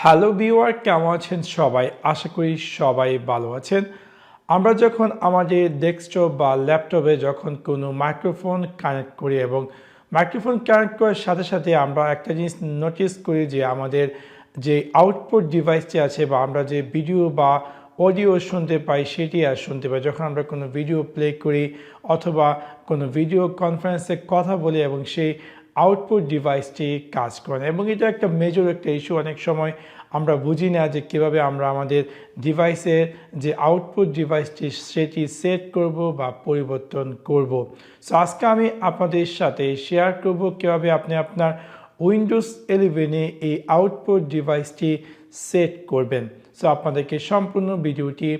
Hello viewer, কেমন আছেন সবাই? আশা করি সবাই ভালো আছেন। আমরা যখন আমাদের ডেস্কটপ বা ল্যাপটপে যখন কোনো মাইক্রোফোন কানেক্ট করি এবং মাইক্রোফোন কানেক্ট করার সাথে সাথে আমরা একটা জিনিস নোটিস করি যে আমাদের যে আউটপুট ডিভাইসটি আছে বা আমরা যে ভিডিও বা অডিও শুনতে পাই সেটি আর শুনতে পাই যখন আমরা কোনো ভিডিও প্লে করি অথবা কোনো ভিডিও কনফারেন্সে কথা বলি এবং সেই আউটপুট ডিভাইসটি কাজ করে এবং এটা একটা মেজর একটা ইস্যু। অনেক সময় আমরা বুঝি না যে কীভাবে আমরা আমাদের ডিভাইসের যে আউটপুট ডিভাইসটি সেটি সেট করব বা পরিবর্তন করব। সো আজকে আমি আপনাদের সাথে শেয়ার করব কীভাবে আপনি আপনার উইন্ডোজ 11-এ এই আউটপুট ডিভাইসটি সেট করবেন। সো আপনাদেরকে সম্পূর্ণ ভিডিওটি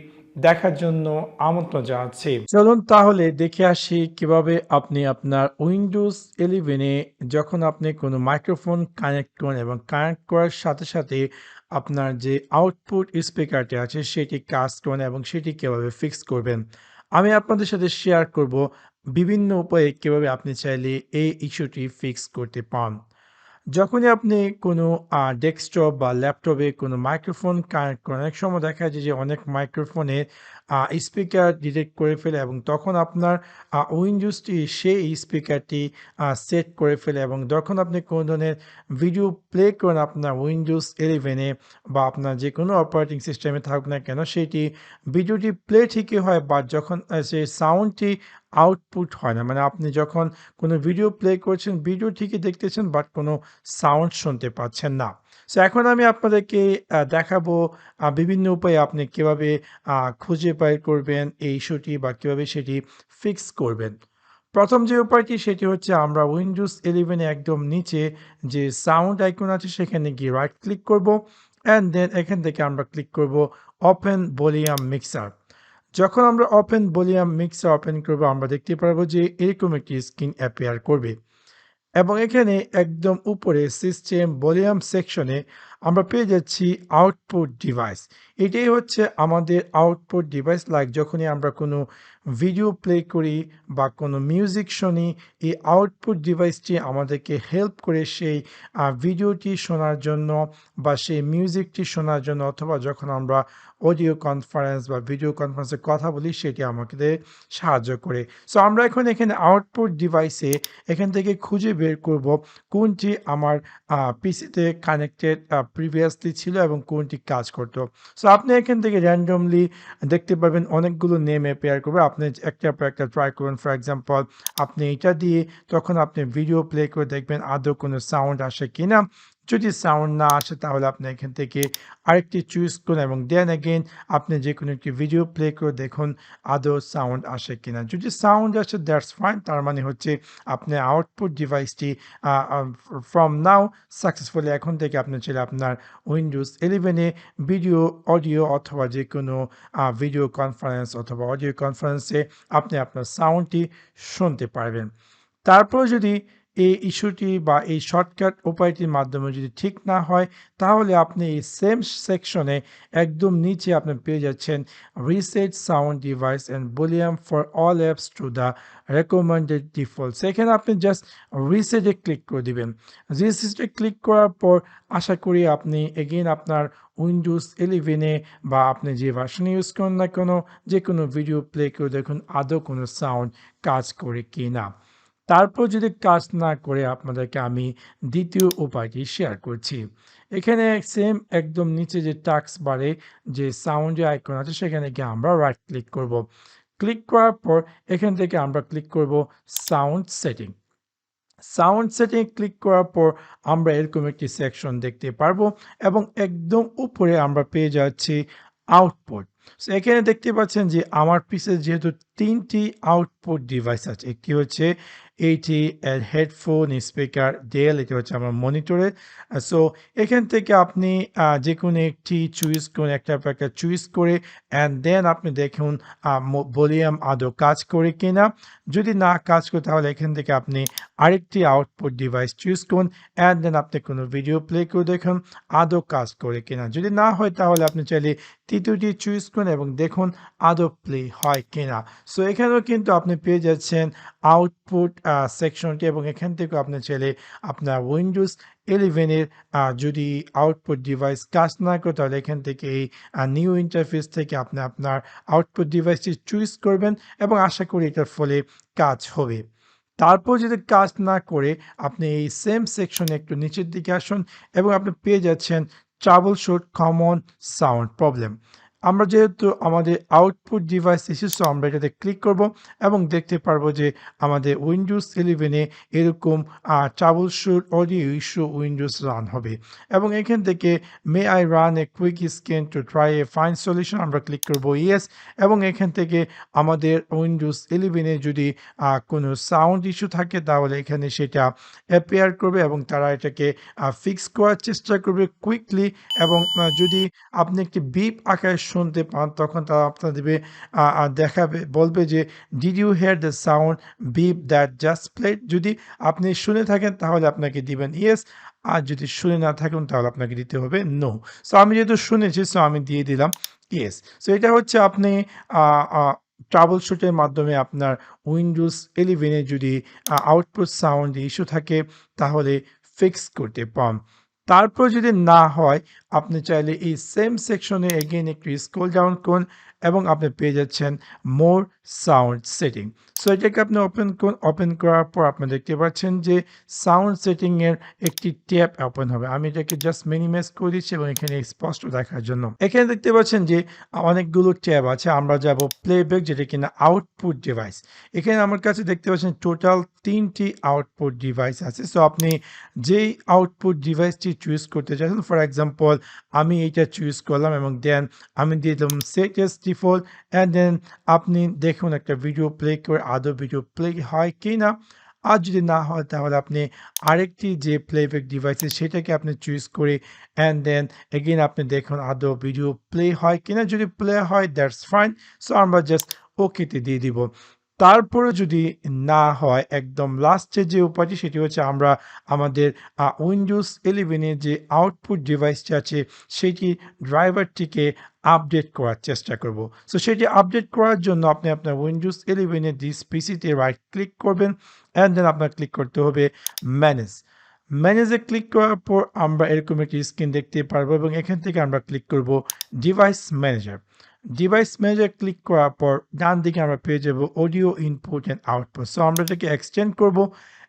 দেখার জন্য আমন্ত্রণ জানাচ্ছি। চলুন তাহলে দেখে আসি কিভাবে আপনি আপনার উইন্ডোজ 11-এ যখন আপনি কোনো মাইক্রোফোন কানেক্ট করেন এবং কানেক্ট করার সাথে সাথে আপনার যে আউটপুট স্পিকারটি আছে সেটি কাজ করেন এবং সেটি কিভাবে ফিক্স করবেন। আমি আপনাদের সাথে শেয়ার করব বিভিন্ন উপায়ে কিভাবে আপনি চাইলে এই ইস্যুটি ফিক্স করতে পারেন। যখনই আপনি কোনো ডেস্কটপ বা ল্যাপটপে কোনো মাইক্রোফোন কানেক্ট করেন, অনেক সময় দেখা যায় যে অনেক মাইক্রোফোনে স্পিকার ডিটেক্ট করে ফেলে এবং তখন আপনার উইন্ডোজটি সেই স্পিকারটি সেট করে ফেলে এবং যখন আপনি কোনো ধরনের ভিডিও প্লে করেন আপনার উইন্ডোজ 11-এ বা আপনার যে কোনো অপারেটিং সিস্টেমে থাকুক না কেন, সেটি ভিডিওটি প্লে ঠিকই হয় বাট যখন সেই সাউন্ডটি আউটপুট হয় না। মানে আপনি যখন কোনো ভিডিও প্লে করছেন, ভিডিও ঠিকই দেখতেছেন বাট কোনো সাউন্ড শুনতে পাচ্ছেন না। সো এখন আমি আপনাদেরকে দেখাবো বিভিন্ন উপায়ে আপনি কিভাবে খুঁজে বের করবেন এই ইস্যুটি বা কিভাবে সেটি ফিক্স করবেন। প্রথম যে উপায়টি সেটি হচ্ছে আমরা উইন্ডোজ 11-এ একদম নিচে যে সাউন্ড আইকন আছে সেখানে গিয়ে রাইট ক্লিক করব অ্যান্ড দেন এখান থেকে আমরা ক্লিক করব ওপেন ভলিউম মিক্সার। যখন আমরা ওপেন ভলিউম মিক্সার ওপেন করব আমরা দেখতে পারবো যে এরকম একটি স্ক্রিন অ্যাপিয়ার করবে। এবং এখানে একদম উপরে সিস্টেম ভলিউম সেকশনে আমরা পেয়ে যাচ্ছি আউটপুট ডিভাইস। এটাই হচ্ছে আমাদের আউটপুট ডিভাইস। লাইক যখনই আমরা কোনো ভিডিও প্লে করি বা কোনো মিউজিক শুনি, এই আউটপুট ডিভাইসটি আমাদেরকে হেল্প করে সেই ভিডিওটি শোনার জন্য বা সেই মিউজিকটি শোনার জন্য অথবা যখন আমরা অডিও কনফারেন্স বা ভিডিও কনফারেন্সে কথা বলি সেটি আমাদের সাহায্য করে। সো আমরা এখন এখানে আউটপুট ডিভাইসে এখান থেকে খুঁজে বের করব কোনটি আমার পিসিতে কানেক্টেড প্রিভিয়াসলি ছিল এবং কোনটি কাজ করতো। সো আপনি এখান থেকে র্যান্ডমলি দেখতে পাবেন অনেকগুলো নেম অ্যাপিয়ার করবে। আপনি একটার পর একটা ট্রাই করুন। ফর এক্সাম্পল আপনি এটা দিয়ে তখন আপনি ভিডিও প্লে করে দেখবেন আদৌ কোনো সাউন্ড আসে কিনা। যদি সাউন্ড না আসে তাহলে আপনি এখান থেকে আরেকটি চুজ করুন এবং দেন এগেইন আপনি যে কোনো একটি ভিডিও প্লে করে দেখুন আদৌ সাউন্ড আসে কিনা। যদি সাউন্ড আসে দ্যাটস ফাইন, তার মানে হচ্ছে আপনার আউটপুট ডিভাইসটি ফ্রম নাও সাকসেসফুলি এখন থেকে আপনি চাইলে আপনার উইন্ডোজ 11-এ ভিডিও, অডিও অথবা যে কোনো ভিডিও কনফারেন্স অথবা অডিও কনফারেন্সে আপনি আপনার সাউন্ডটি শুনতে পারবেন। তারপর যদি এই ইস্যুটি বা এই শর্টকাট উপায়টির মাধ্যমে যদি ঠিক না হয় তাহলে আপনি এই সেম সেকশনে একদম নিচে আপনি পেয়ে যাচ্ছেন reset sound device and volume for all apps to the recommended default. সেখানে আপনি জাস্ট রিসেটে ক্লিক করে দিবেন। রিসেটে ক্লিক করার পর আশা করি আপনি এগেইন আপনার উইন্ডোজ 11-এ বা আপনি যে ভার্সন ইউজ করেন না কেন যে কোনো ভিডিও প্লে করে দেখুন আদৌ কোনো সাউন্ড কাজ করে কি না। তারপর যদি কাজ না করে আপনাদেরকে আমি দ্বিতীয় উপায়টি শেয়ার করছি। এখানে সেম একদম নিচে যে টাস্ক বারে যে সাউন্ডের আইকন আছে সেখানে গিয়ে আমরা রাইট ক্লিক করব। ক্লিক করার পর এখান থেকে আমরা ক্লিক করব sound setting. Sound setting click করার পর আমরা এরকম একটি সেকশন দেখতে পারবো এবং একদম উপরে আমরা পেয়ে যাচ্ছি আউটপুট। সো এখানে দেখতে পাচ্ছেন যে আমার পিসে যেহেতু ৩টি আউটপুট ডিভাইস আছে, একটি হচ্ছে এইটি এর হেডফোন, স্পিকার, ডেল, এটি হচ্ছে আমার মনিটরে। সো এখান থেকে আপনি যে কোনো একটি চুজ করুন, একটার পর একটা চুজ করে অ্যান্ড দেন আপনি দেখুন ভলিউম আদৌ কাজ করে কিনা। যদি না কাজ করে তাহলে এখান থেকে আপনি আরেকটি আউটপুট ডিভাইস চুজ করুন অ্যান্ড দেন আপনি কোনো ভিডিও প্লে করে দেখুন আদৌ কাজ করে কিনা। যদি না হয় তাহলে আপনি চাইলে তৃতীয়টি চুজ করেন এবং দেখুন আদৌ প্লে হয় কিনা। সো এখানেও কিন্তু আপনি পেয়ে যাচ্ছেন আউটপুট সেকশনটি এবং এখান থেকেও আপনি চাইলে আপনার উইন্ডোজ 11 এর যদি আউটপুট ডিভাইস কাজ না করে তাহলে এখান থেকে এই নিউ ইন্টারফেস থেকে আপনি আপনার আউটপুট ডিভাইসটি চুজ করবেন এবং আশা করি এটার ফলে কাজ হবে। তারপর যদি কাজ না করে আপনি এই সেম সেকশনে একটু নিচের দিকে আসুন এবং আপনি পেয়ে যাচ্ছেন ট্রাবলশুট কমন সাউন্ড প্রবলেম। আমরা যেহেতু আমাদের আউটপুট ডিভাইস এসেছে আমরা এটাতে ক্লিক করব এবং দেখতে পারবো যে আমাদের উইন্ডোজ 11 এ এরকম ট্রাবলশুট অডিও ইস্যু উইন্ডোজ রান হবে এবং এখান থেকে may I run a quick scan to try A fine solution আমরা ক্লিক করব ইয়েস এবং এখান থেকে আমাদের উইন্ডোজ 11 এ যদি কোনো সাউন্ড ইস্যু থাকে তাহলে এখানে সেটা অ্যাপিয়ার করবে এবং তারা এটাকে ফিক্স করার চেষ্টা করবে কুইকলি এবং যদি আপনি একটি বিপ আকারে শুনতে পান তখন তারা আপনাদেরকে দেখাবে বলবে যে did you hear the sound beep that just played. যদি আপনি শুনে থাকেন তাহলে আপনাকে দিবেন ইয়েস, আর যদি শুনে না থাকেন তাহলে আপনাকে দিতে হবে নো। সো আমি যেহেতু শুনেছি সো আমি দিয়ে দিলাম ইয়েস। সো এটা হচ্ছে আপনি ট্রাবল শুটের মাধ্যমে আপনার উইন্ডোজ 11 এ যদি আউটপুট সাউন্ড ইস্যু থাকে তাহলে ফিক্স করতে পান। তারপর যদি না হয় আপনি চাইলে এই সেম সেকশনে এগেইন একটু স্ক্রল ডাউন করুন এবং আপনি পেয়ে যাচ্ছেন মোর সাউন্ড সেটিং। সো এটাকে আপনি ওপেন করুন, ওপেন করার পর আপনি দেখতে পাচ্ছেন যে সাউন্ড সেটিংয়ের একটি ট্যাব ওপেন হবে। আমি এটাকে জাস্ট মিনিমাইজ করে দিচ্ছি এবং এখানে স্পষ্ট দেখার জন্য। এখানে দেখতে পাচ্ছেন যে অনেকগুলো ট্যাব আছে। আমরা যাব প্লেব্যাক যেটা কিনা আউটপুট ডিভাইস। এখানে আমার কাছে দেখতে পাচ্ছেন টোটাল 3টি আউটপুট ডিভাইস আছে। সো আপনি যেই আউটপুট ডিভাইসটি চুজ করতে চাচ্ছেন ফর এক্সাম্পল আমি এইটা চুজ করলাম এবং দেন আমি দিয়ে দিলাম set as default and then আপনি দেখুন একটা ভিডিও প্লে করে আদৌ ভিডিও প্লে হয় কি না। আর যদি না হয় তাহলে আপনি আরেকটি যে প্লেব্যাক ডিভাইস সেটাকে আপনি চুজ করে অ্যান্ড দেন এগেইন আপনি দেখুন আদৌ ভিডিও প্লে হয় কিনা। যদি প্লে হয় দ্যাটস ফাইন। সো আমরা জাস্ট ওকেতে দিয়ে দিব। তারপরে যদি না হয় একদম লাস্টে যে উপায়টি সেটি হচ্ছে আমরা আমাদের উইন্ডোজ 11 এর যে আউটপুট ডিভাইসটি আছে সেটি ড্রাইভারটিকে আপডেট করার চেষ্টা করব। সো সেটি আপডেট করার জন্য আপনি আপনার উইন্ডোজ 11 এর দিস পিসিতে রাইট ক্লিক করবেন অ্যান্ড দেন আপনার ক্লিক করতে হবে ম্যানেজ। ম্যানেজে ক্লিক করার পর আমরা এরকম একটি স্ক্রিন দেখতে পারবো এবং এখান থেকে আমরা ক্লিক করব device manager. Device manager click করার পর ডান দিকে আমরা পেয়ে যাব audio input and output. So আমরা এটাকে এক্সটেন্ড করব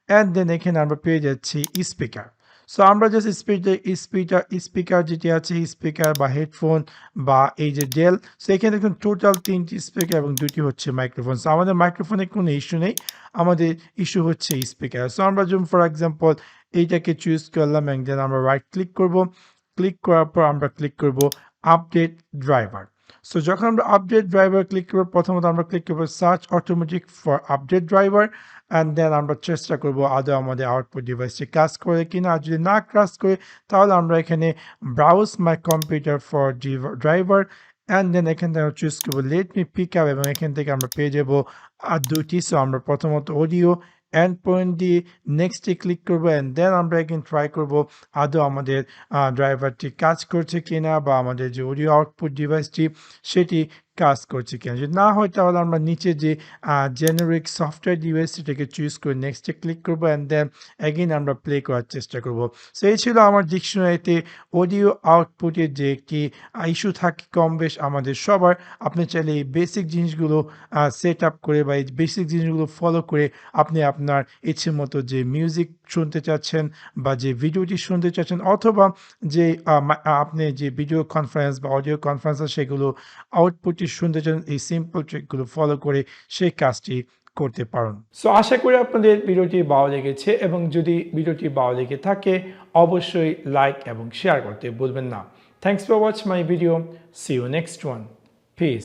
অ্যান্ড দেন এখানে আমরা পেয়ে যাচ্ছি স্পিকার। সো আমরা জাস্ট স্পিকার যেটি আছে স্পিকার বা হেডফোন বা এই যে ডেল। সো এখানে দেখুন টোটাল 3টি স্পিকার এবং 2টি হচ্ছে মাইক্রোফোন। সো আমাদের মাইক্রোফোনে কোনো ইস্যু নেই, আমাদের ইস্যু হচ্ছে স্পিকার। সো আমরা যেমন ফর এক্সাম্পল এইটাকে চুজ করলাম এবং দেন আমরা রাইট ক্লিক করব। ক্লিক করার পর আমরা ক্লিক করব আপডেট ড্রাইভার। সো যখন আমরা আপডেট ড্রাইভার ক্লিক করব প্রথমত আমরা ক্লিক করব search automatic for update driver and then আমরা চেষ্টা করব আদৌ আমাদের আউটপুট ডিভাইসটি কাজ করে কিনা। আর যদি না কাজ করে তাহলে আমরা এখানে browse my computer for driver and then এখান থেকে চুজ করবো লেট মি পিক আপ এবং এখান থেকে আমরা পেয়ে যাবো আর 2টি। সো আমরা প্রথমত অডিও এন্ড পয়েন্ট দিয়ে নেক্সটে ক্লিক করবো অ্যান্ড দেন আমরা এখানে ট্রাই করবো আদৌ আমাদের ড্রাইভারটি কাজ করছে কিনা বা আমাদের যে অডিও আউটপুট ডিভাইসটি সেটি কাজ করছে কিনা। যদি না হয় তাহলে আমরা নিচে যে জেনারিক সফটওয়্যার ডিভাইস সেটাকে চুজ করে নেক্সটে ক্লিক করবো অ্যান্ড দেন অ্যাগেন আমরা প্লে করার চেষ্টা করব। সো এই ছিল আমার ডিকশনারিতে অডিও আউটপুটের যে একটি ইস্যু থাকে কম বেশ আমাদের সবার। আপনি চাইলে এই বেসিক জিনিসগুলো সেট আপ করে বা এই বেসিক জিনিসগুলো ফলো করে আপনি আপনার ইচ্ছে মতো যে মিউজিক শুনতে চাচ্ছেন বা যে ভিডিওটি শুনতে চাচ্ছেন অথবা যে আপনি যে ভিডিও কনফারেন্স বা অডিও কনফারেন্স সেগুলো আউটপুটটি শুনতে চান এই সিম্পল ট্রিকগুলো ফলো করে সেই কাজটি করতে পারেন। সো আশা করি আপনাদের ভিডিওটি ভালো লেগেছে এবং যদি ভিডিওটি ভালো লেগে থাকে অবশ্যই লাইক এবং শেয়ার করতে ভুলবেন না। Thanks for watch my video. See you next one. Piece.